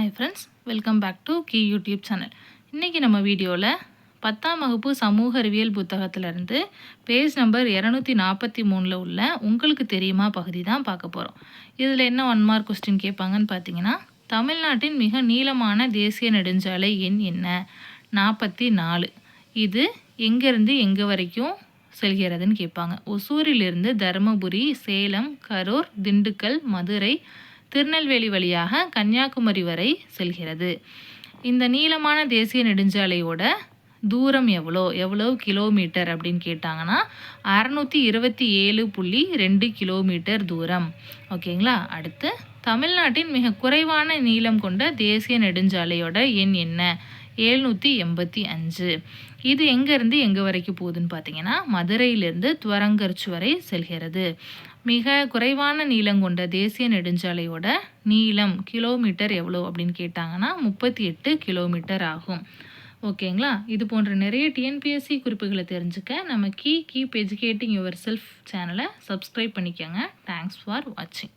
Hi friends, welcome back to கீ YouTube channel. இன்றைக்கி நம்ம வீடியோவில் 10ஆம் வகுப்பு சமூக அறிவியல் புத்தகத்திலேருந்து பேஜ் நம்பர் 243 உள்ள உங்களுக்கு தெரியுமா பகுதி தான் பார்க்க போகிறோம். இதில் என்ன 1 மார்க் கொஸ்டின் கேட்பாங்கன்னு பார்த்தீங்கன்னா, தமிழ்நாட்டின் மிக நீளமான தேசிய நெடுஞ்சாலை எண் என்ன? 44. இது எங்கேருந்து எங்கே வரைக்கும் செல்கிறதுன்னு கேட்பாங்க. ஒசூரிலிருந்து தருமபுரி, சேலம், கரூர், திண்டுக்கல், மதுரை, திருநெல்வேலி வழியாக கன்னியாகுமரி வரை செல்கிறது. இந்த நீளமான தேசிய நெடுஞ்சாலையோட தூரம் எவ்வளோ கிலோமீட்டர் அப்படின்னு கேட்டாங்கன்னா 627.2 கிலோமீட்டர் தூரம். ஓகேங்களா? அடுத்து தமிழ்நாட்டின் மிக குறைவான நீளம் கொண்ட தேசிய நெடுஞ்சாலையோட எண் என்ன? 785. இது எங்கேருந்து எங்கே வரைக்கும் போகுதுன்னு பார்த்தீங்கன்னா, மதுரையிலிருந்து துவரங்கர்ச்சு வரை செல்கிறது. மிக குறைவான நீளம் கொண்ட தேசிய நெடுஞ்சாலையோட நீளம் கிலோமீட்டர் எவ்வளோ அப்படின்னு கேட்டாங்கன்னா 38 கிலோமீட்டர் ஆகும். ஓகேங்களா? இது போன்ற நிறைய டிஎன்பிஎஸ்சி குறிப்புகளை தெரிஞ்சுக்க நம்ம கீப் எஜுகேட்டிங் யுவர் செல்ஃப் சேனலை சப்ஸ்கிரைப் பண்ணிக்கோங்க. தேங்க்ஸ் ஃபார் வாட்சிங்.